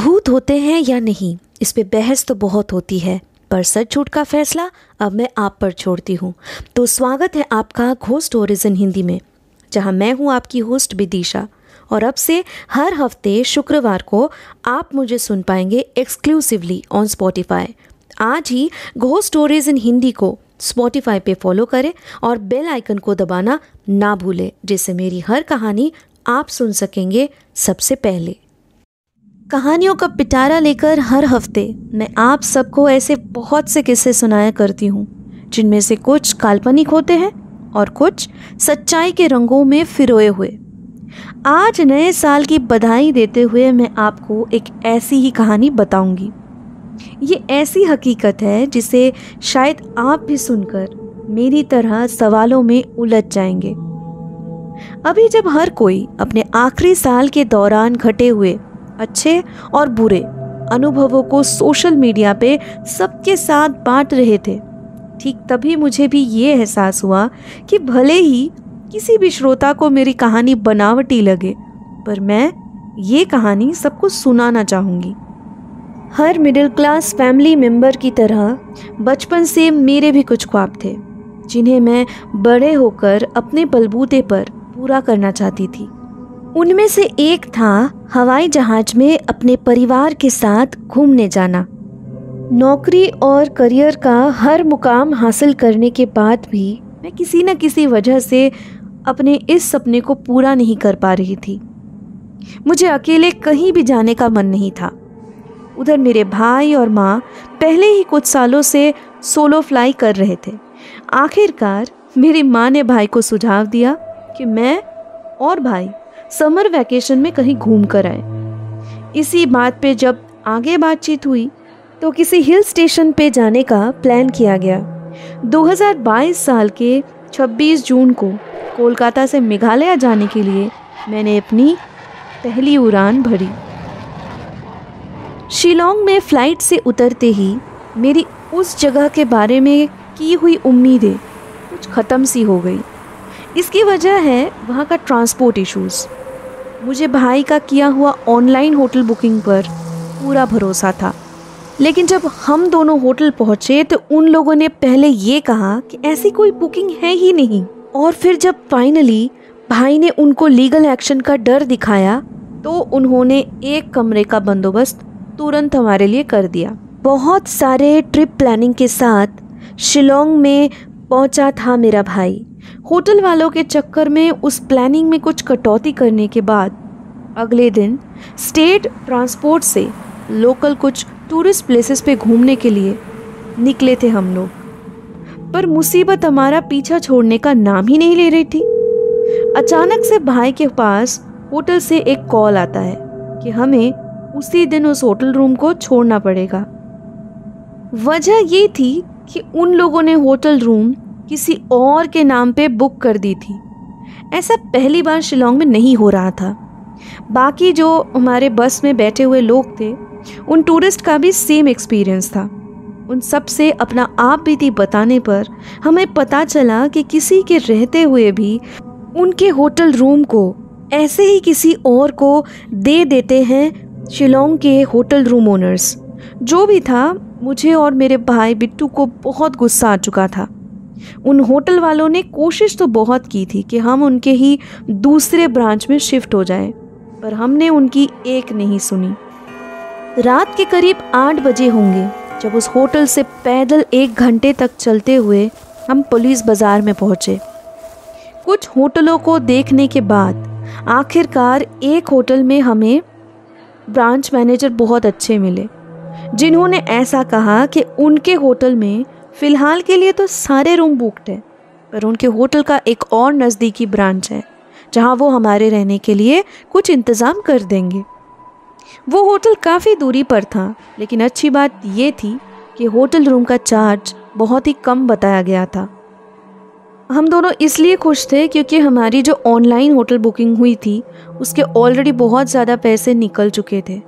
भूत होते हैं या नहीं, इस पे बहस तो बहुत होती है, पर सच झूठ का फैसला अब मैं आप पर छोड़ती हूँ। तो स्वागत है आपका घोस्ट स्टोरीज इन हिंदी में, जहाँ मैं हूँ आपकी होस्ट विदिशा। और अब से हर हफ्ते शुक्रवार को आप मुझे सुन पाएंगे एक्सक्लूसिवली ऑन स्पॉटिफाई। आज ही घोस्ट स्टोरीज इन हिंदी को स्पॉटिफाई पे फॉलो करें और बेल आइकन को दबाना ना भूलें, जिससे मेरी हर कहानी आप सुन सकेंगे सबसे पहले। कहानियों का पिटारा लेकर हर हफ्ते मैं आप सबको ऐसे बहुत से किस्से सुनाया करती हूँ, जिनमें से कुछ काल्पनिक होते हैं और कुछ सच्चाई के रंगों में फिरोए हुए। आज नए साल की बधाई देते हुए मैं आपको एक ऐसी ही कहानी बताऊंगी। ये ऐसी हकीकत है जिसे शायद आप भी सुनकर मेरी तरह सवालों में उलझ जाएंगे। अभी जब हर कोई अपने आखिरी साल के दौरान घटे हुए अच्छे और बुरे अनुभवों को सोशल मीडिया पे सबके साथ बांट रहे थे, ठीक तभी मुझे भी ये एहसास हुआ कि भले ही किसी भी श्रोता को मेरी कहानी बनावटी लगे, पर मैं ये कहानी सबको सुनाना चाहूँगी। हर मिडिल क्लास फैमिली मेंबर की तरह बचपन से मेरे भी कुछ ख्वाब थे, जिन्हें मैं बड़े होकर अपने बलबूते पर पूरा करना चाहती थी। उनमें से एक था हवाई जहाज में अपने परिवार के साथ घूमने जाना। नौकरी और करियर का हर मुकाम हासिल करने के बाद भी मैं किसी न किसी वजह से अपने इस सपने को पूरा नहीं कर पा रही थी। मुझे अकेले कहीं भी जाने का मन नहीं था। उधर मेरे भाई और माँ पहले ही कुछ सालों से सोलो फ्लाई कर रहे थे। आखिरकार मेरी माँ ने भाई को सुझाव दिया कि मैं और भाई समर वैकेशन में कहीं घूम कर आए। इसी बात पे जब आगे बातचीत हुई तो किसी हिल स्टेशन पे जाने का प्लान किया गया। 2022 साल के 26 जून को कोलकाता से मेघालय जाने के लिए मैंने अपनी पहली उड़ान भरी। शिलोंग में फ़्लाइट से उतरते ही मेरी उस जगह के बारे में की हुई उम्मीदें कुछ ख़त्म सी हो गई। इसकी वजह है वहाँ का ट्रांसपोर्ट इश्यूज़। मुझे भाई का किया हुआ ऑनलाइन होटल बुकिंग पर पूरा भरोसा था, लेकिन जब हम दोनों होटल पहुँचे तो उन लोगों ने पहले ये कहा कि ऐसी कोई बुकिंग है ही नहीं, और फिर जब फाइनली भाई ने उनको लीगल एक्शन का डर दिखाया तो उन्होंने एक कमरे का बंदोबस्त तुरंत हमारे लिए कर दिया। बहुत सारे ट्रिप प्लानिंग के साथ शिलोंग में पहुंचा था मेरा भाई। होटल वालों के चक्कर में उस प्लानिंग में कुछ कटौती करने के बाद अगले दिन स्टेट ट्रांसपोर्ट से लोकल कुछ टूरिस्ट प्लेसेस पे घूमने के लिए निकले थे हम लोग। पर मुसीबत हमारा पीछा छोड़ने का नाम ही नहीं ले रही थी। अचानक से भाई के पास होटल से एक कॉल आता है कि हमें उसी दिन उस होटल रूम को छोड़ना पड़ेगा। वजह ये थी कि उन लोगों ने होटल रूम किसी और के नाम पे बुक कर दी थी। ऐसा पहली बार शिलोंग में नहीं हो रहा था। बाकी जो हमारे बस में बैठे हुए लोग थे, उन टूरिस्ट का भी सेम एक्सपीरियंस था। उन सब से अपना आप बीती बताने पर हमें पता चला कि किसी के रहते हुए भी उनके होटल रूम को ऐसे ही किसी और को दे देते हैं शिलोंग के होटल रूम ओनर्स। जो भी था, मुझे और मेरे भाई बिट्टू को बहुत गुस्सा आ चुका था। उन होटल वालों ने कोशिश तो बहुत की थी कि हम उनके ही दूसरे ब्रांच में शिफ्ट हो जाएं, पर हमने उनकी एक नहीं सुनी। रात के करीब 8 बजे होंगे जब उस होटल से पैदल 1 घंटे तक चलते हुए हम पुलिस बाज़ार में पहुँचे। कुछ होटलों को देखने के बाद आखिरकार एक होटल में हमें ब्रांच मैनेजर बहुत अच्छे मिले, जिन्होंने ऐसा कहा कि उनके होटल में फ़िलहाल के लिए तो सारे रूम बुकड है, पर उनके होटल का एक और नज़दीकी ब्रांच है जहां वो हमारे रहने के लिए कुछ इंतज़ाम कर देंगे। वो होटल काफ़ी दूरी पर था, लेकिन अच्छी बात ये थी कि होटल रूम का चार्ज बहुत ही कम बताया गया था। हम दोनों इसलिए खुश थे क्योंकि हमारी जो ऑनलाइन होटल बुकिंग हुई थी उसके ऑलरेडी बहुत ज़्यादा पैसे निकल चुके थे,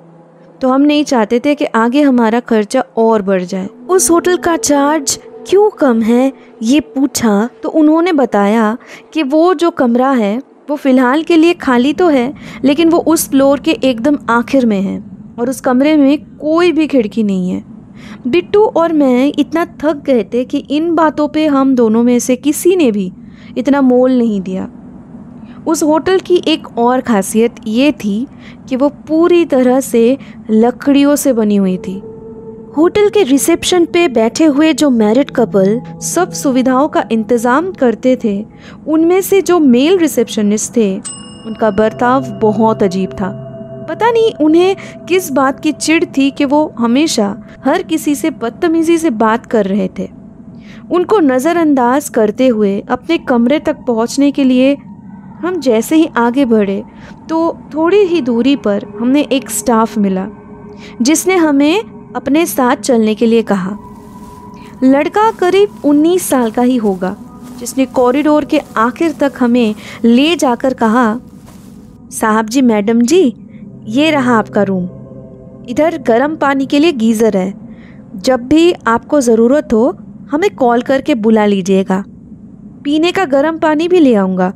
तो हम नहीं चाहते थे कि आगे हमारा खर्चा और बढ़ जाए। उस होटल का चार्ज क्यों कम है ये पूछा तो उन्होंने बताया कि वो जो कमरा है वो फ़िलहाल के लिए खाली तो है, लेकिन वो उस फ्लोर के एकदम आखिर में है और उस कमरे में कोई भी खिड़की नहीं है। बिट्टू और मैं इतना थक गए थे कि इन बातों पे हम दोनों में से किसी ने भी इतना मोल नहीं दिया। उस होटल की एक और खासियत ये थी कि वो पूरी तरह से लकड़ियों से बनी हुई थी। होटल के रिसेप्शन पे बैठे हुए जो मैरिड कपल सब सुविधाओं का इंतज़ाम करते थे, उनमें से जो मेल रिसेप्शनिस्ट थे उनका बर्ताव बहुत अजीब था। पता नहीं उन्हें किस बात की चिढ़ थी कि वो हमेशा हर किसी से बदतमीज़ी से बात कर रहे थे। उनको नज़रअंदाज करते हुए अपने कमरे तक पहुंचने के लिए हम जैसे ही आगे बढ़े तो थोड़ी ही दूरी पर हमने एक स्टाफ मिला जिसने हमें अपने साथ चलने के लिए कहा। लड़का करीब 19 साल का ही होगा, जिसने कॉरिडोर के आखिर तक हमें ले जाकर कहा, साहब जी, मैडम जी, ये रहा आपका रूम। इधर गर्म पानी के लिए गीज़र है, जब भी आपको ज़रूरत हो हमें कॉल करके बुला लीजिएगा। पीने का गर्म पानी भी ले आऊँगा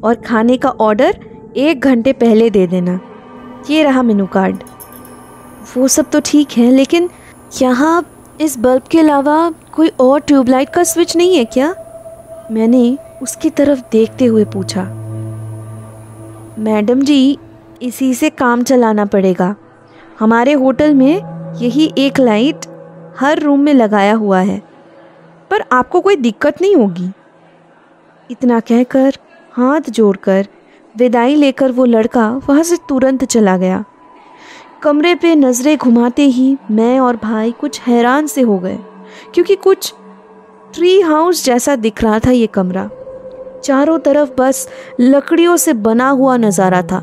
और खाने का ऑर्डर 1 घंटे पहले दे देना। ये रहा मेनू कार्ड। वो सब तो ठीक है, लेकिन यहाँ इस बल्ब के अलावा कोई और ट्यूबलाइट का स्विच नहीं है क्या? मैंने उसकी तरफ देखते हुए पूछा। मैडम जी, इसी से काम चलाना पड़ेगा। हमारे होटल में यही एक लाइट हर रूम में लगाया हुआ है, पर आपको कोई दिक्कत नहीं होगी। इतना कहकर हाथ जोड़कर विदाई लेकर वो लड़का वहाँ से तुरंत चला गया। कमरे पे नज़रें घुमाते ही मैं और भाई कुछ हैरान से हो गए, क्योंकि कुछ ट्री हाउस जैसा दिख रहा था ये कमरा। चारों तरफ बस लकड़ियों से बना हुआ नज़ारा था।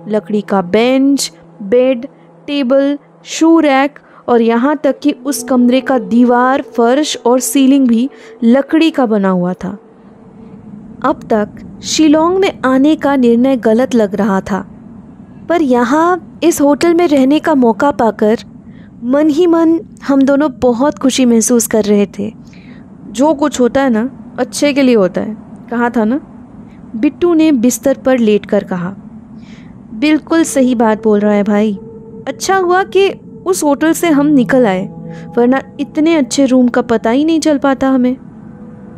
लकड़ी का bench, bed, table, shoe rack और यहाँ तक कि उस कमरे का दीवार, फर्श और सीलिंग भी लकड़ी का बना हुआ था। अब तक शिलोंग में आने का निर्णय गलत लग रहा था, पर यहाँ इस होटल में रहने का मौका पाकर मन ही मन हम दोनों बहुत खुशी महसूस कर रहे थे। जो कुछ होता है ना, अच्छे के लिए होता है, कहा था ना, बिट्टू ने बिस्तर पर लेटकर कहा। बिल्कुल सही बात बोल रहा है भाई। अच्छा हुआ कि उस होटल से हम निकल आए, वरना इतने अच्छे रूम का पता ही नहीं चल पाता हमें।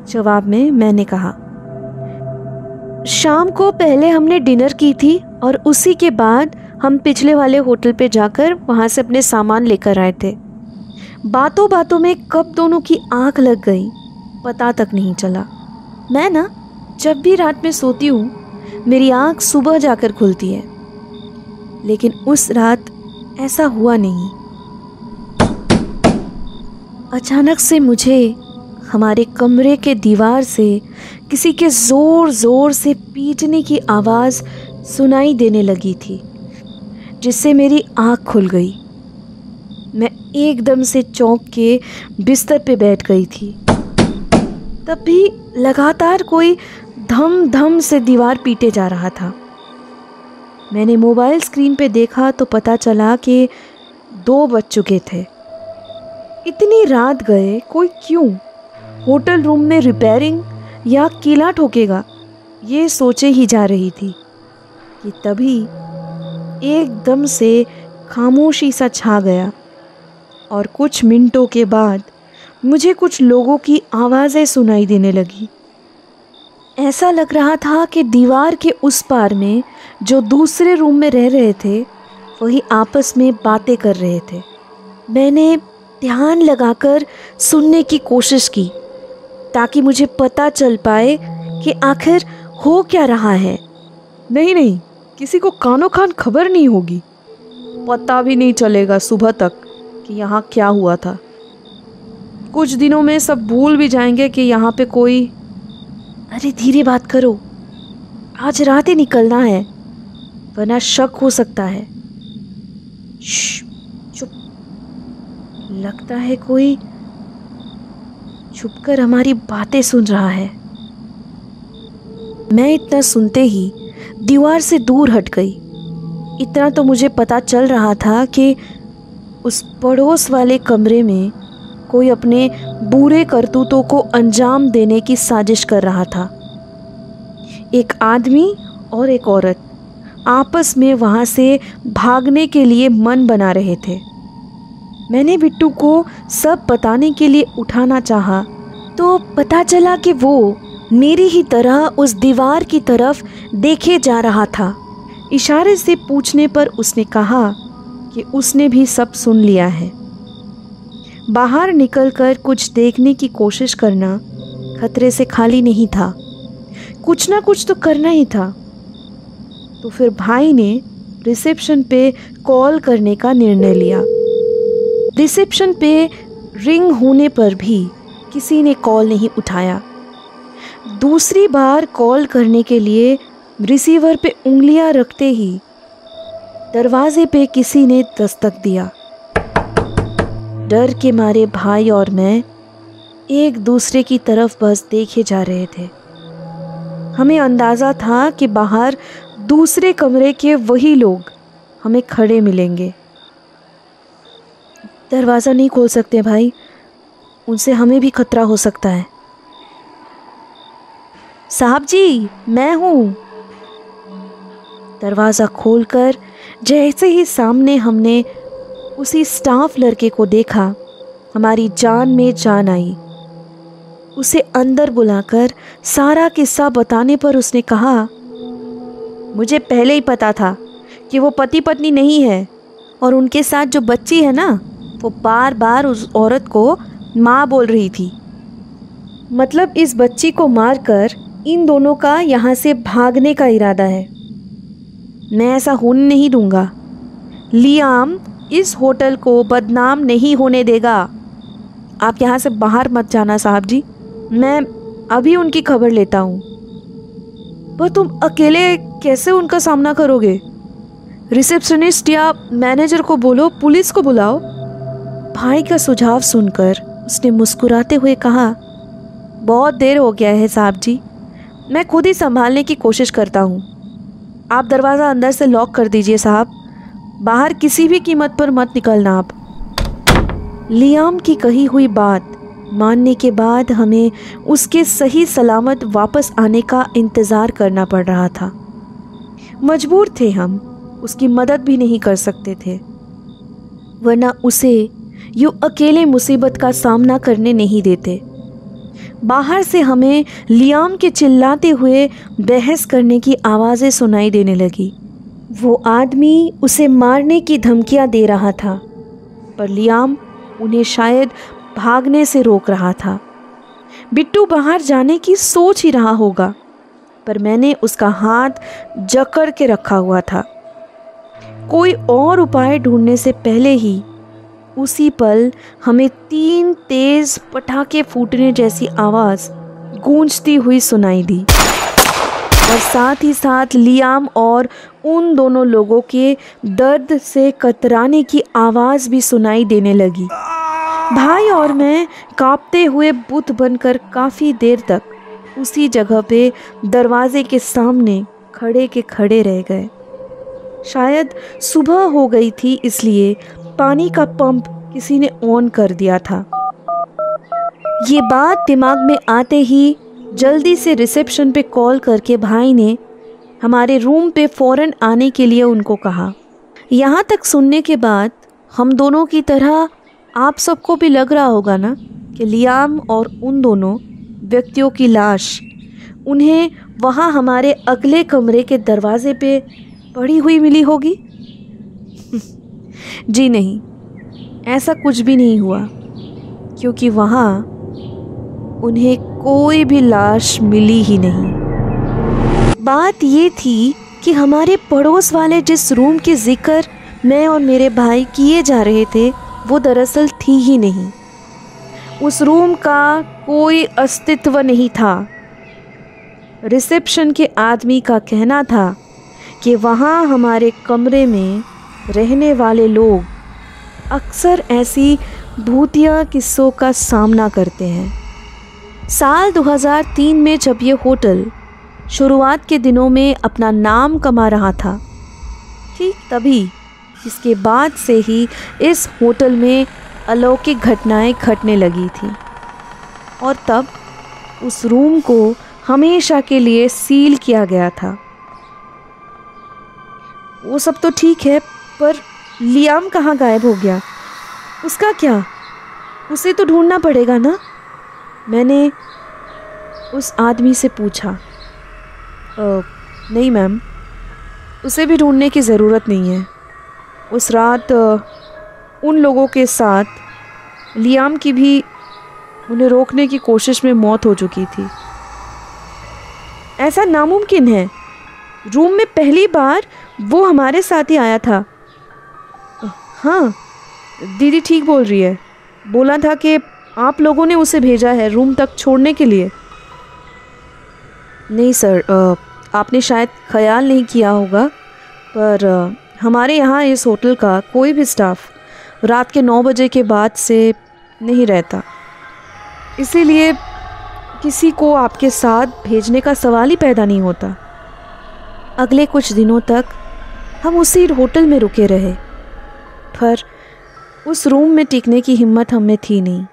जवाब में मैंने कहा। शाम को पहले हमने डिनर की थी और उसी के बाद हम पिछले वाले होटल पे जाकर वहाँ से अपने सामान लेकर आए थे। बातों बातों में कब दोनों की आंख लग गई पता तक नहीं चला। मैं ना जब भी रात में सोती हूँ मेरी आंख सुबह जाकर खुलती है, लेकिन उस रात ऐसा हुआ नहीं। अचानक से मुझे हमारे कमरे के दीवार से किसी के ज़ोर ज़ोर से पीटने की आवाज़ सुनाई देने लगी थी, जिससे मेरी आँख खुल गई। मैं एकदम से चौंक के बिस्तर पे बैठ गई थी। तब भी लगातार कोई धम धम से दीवार पीटे जा रहा था। मैंने मोबाइल स्क्रीन पे देखा तो पता चला कि 2 बज चुके थे। इतनी रात गए कोई क्यों होटल रूम में रिपेयरिंग या कीला ठोकेगा, ये सोचे ही जा रही थी कि तभी एकदम से खामोशी सा छा गया और कुछ मिनटों के बाद मुझे कुछ लोगों की आवाज़ें सुनाई देने लगी। ऐसा लग रहा था कि दीवार के उस पार में जो दूसरे रूम में रह रहे थे वही आपस में बातें कर रहे थे। मैंने ध्यान लगाकर सुनने की कोशिश की ताकि मुझे पता चल पाए कि आखिर हो क्या रहा है। नहीं, किसी को कानो कान खबर नहीं होगी, पता भी नहीं चलेगा सुबह तक कि यहाँ क्या हुआ था। कुछ दिनों में सब भूल भी जाएंगे कि यहाँ पे कोई। अरे धीरे बात करो, आज रात ही निकलना है, वरना शक हो सकता है। चुप, लगता है कोई छुपकर हमारी बातें सुन रहा है। मैं इतना सुनते ही दीवार से दूर हट गई। इतना तो मुझे पता चल रहा था कि उस पड़ोस वाले कमरे में कोई अपने बुरे करतूतों को अंजाम देने की साजिश कर रहा था। एक आदमी और एक औरत आपस में वहाँ से भागने के लिए मन बना रहे थे। मैंने बिट्टू को सब बताने के लिए उठाना चाहा तो पता चला कि वो मेरी ही तरह उस दीवार की तरफ देखे जा रहा था। इशारे से पूछने पर उसने कहा कि उसने भी सब सुन लिया है। बाहर निकलकर कुछ देखने की कोशिश करना खतरे से खाली नहीं था, कुछ ना कुछ तो करना ही था। तो फिर भाई ने रिसेप्शन पे कॉल करने का निर्णय लिया। रिसेप्शन पे रिंग होने पर भी किसी ने कॉल नहीं उठाया। दूसरी बार कॉल करने के लिए रिसीवर पे उंगलियां रखते ही दरवाजे पे किसी ने दस्तक दिया। डर के मारे भाई और मैं एक दूसरे की तरफ बस देखे जा रहे थे। हमें अंदाज़ा था कि बाहर दूसरे कमरे के वही लोग हमें खड़े मिलेंगे। दरवाज़ा नहीं खोल सकते भाई, उनसे हमें भी खतरा हो सकता है। साहब जी, मैं हूँ। दरवाज़ा खोलकर जैसे ही सामने हमने उसी स्टाफ लड़के को देखा, हमारी जान में जान आई। उसे अंदर बुलाकर सारा किस्सा बताने पर उसने कहा, मुझे पहले ही पता था कि वो पति पत्नी नहीं है और उनके साथ जो बच्ची है ना, वो बार बार उस औरत को माँ बोल रही थी। मतलब इस बच्ची को मारकर इन दोनों का यहाँ से भागने का इरादा है। मैं ऐसा होने नहीं दूंगा। लियाम इस होटल को बदनाम नहीं होने देगा। आप यहाँ से बाहर मत जाना साहब जी, मैं अभी उनकी खबर लेता हूँ। पर तुम अकेले कैसे उनका सामना करोगे? रिसेप्शनिस्ट या मैनेजर को बोलो, पुलिस को बुलाओ। भाई का सुझाव सुनकर उसने मुस्कुराते हुए कहा, बहुत देर हो गया है साहब जी, मैं खुद ही संभालने की कोशिश करता हूँ। आप दरवाज़ा अंदर से लॉक कर दीजिए साहब, बाहर किसी भी कीमत पर मत निकलना आप। लियाम की कही हुई बात मानने के बाद हमें उसके सही सलामत वापस आने का इंतज़ार करना पड़ रहा था। मजबूर थे हम, उसकी मदद भी नहीं कर सकते थे, वरना उसे यूँ अकेले मुसीबत का सामना करने नहीं देते। बाहर से हमें लियाम के चिल्लाते हुए बहस करने की आवाज़ें सुनाई देने लगी। वो आदमी उसे मारने की धमकियां दे रहा था, पर लियाम उन्हें शायद भागने से रोक रहा था। बिट्टू बाहर जाने की सोच ही रहा होगा, पर मैंने उसका हाथ जकड़ के रखा हुआ था। कोई और उपाय ढूंढने से पहले ही उसी पल हमें 3 तेज पटाखे फूटने जैसी आवाज़ गूंजती हुई सुनाई दी और साथ ही साथ लियाम और उन दोनों लोगों के दर्द से कतराने की आवाज़ भी सुनाई देने लगी। भाई और मैं कांपते हुए बुत बनकर काफ़ी देर तक उसी जगह पे दरवाजे के सामने खड़े के खड़े रह गए। शायद सुबह हो गई थी, इसलिए पानी का पंप किसी ने ऑन कर दिया था। ये बात दिमाग में आते ही जल्दी से रिसेप्शन पे कॉल करके भाई ने हमारे रूम पे फ़ौरन आने के लिए उनको कहा। यहाँ तक सुनने के बाद हम दोनों की तरह आप सबको भी लग रहा होगा ना कि लियाम और उन दोनों व्यक्तियों की लाश उन्हें वहाँ हमारे अगले कमरे के दरवाजे पे पड़ी हुई मिली होगी। जी नहीं, ऐसा कुछ भी नहीं हुआ, क्योंकि वहाँ उन्हें कोई भी लाश मिली ही नहीं। बात ये थी कि हमारे पड़ोस वाले जिस रूम की जिक्र मैं और मेरे भाई किए जा रहे थे, वो दरअसल थी ही नहीं। उस रूम का कोई अस्तित्व नहीं था। रिसेप्शन के आदमी का कहना था कि वहाँ हमारे कमरे में रहने वाले लोग अक्सर ऐसी भूतिया किस्सों का सामना करते हैं। साल 2003 में जब ये होटल शुरुआत के दिनों में अपना नाम कमा रहा था, ठीक तभी इसके बाद से ही इस होटल में अलौकिक घटनाएं घटने लगी थी और तब उस रूम को हमेशा के लिए सील किया गया था। वो सब तो ठीक है, पर लियाम कहाँ गायब हो गया? उसका क्या? उसे तो ढूंढना पड़ेगा ना? मैंने उस आदमी से पूछा। नहीं मैम, उसे भी ढूंढने की ज़रूरत नहीं है। उस रात उन लोगों के साथ लियाम की भी उन्हें रोकने की कोशिश में मौत हो चुकी थी। ऐसा नामुमकिन है। रूम में पहली बार वो हमारे साथ ही आया था। हाँ, दीदी ठीक बोल रही है। बोला था कि आप लोगों ने उसे भेजा है रूम तक छोड़ने के लिए। नहीं सर, आपने शायद ख्याल नहीं किया होगा, पर हमारे यहाँ इस होटल का कोई भी स्टाफ रात के 9 बजे के बाद से नहीं रहता, इसीलिए किसी को आपके साथ भेजने का सवाल ही पैदा नहीं होता। अगले कुछ दिनों तक हम उसी होटल में रुके रहे, पर उस रूम में टिकने की हिम्मत हम में थी नहीं,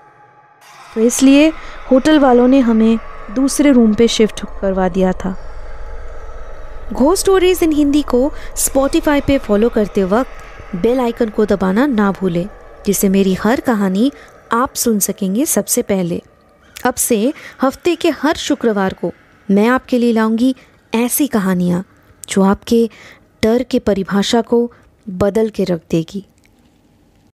तो इसलिए होटल वालों ने हमें दूसरे रूम पे शिफ्ट करवा दिया था। घोस्ट स्टोरीज इन हिंदी को स्पॉटिफाई पे फॉलो करते वक्त बेल आइकन को दबाना ना भूलें, जिससे मेरी हर कहानी आप सुन सकेंगे सबसे पहले। अब से हफ्ते के हर शुक्रवार को मैं आपके लिए लाऊंगी ऐसी कहानियाँ जो आपके डर के परिभाषा को बदल के रख देगी।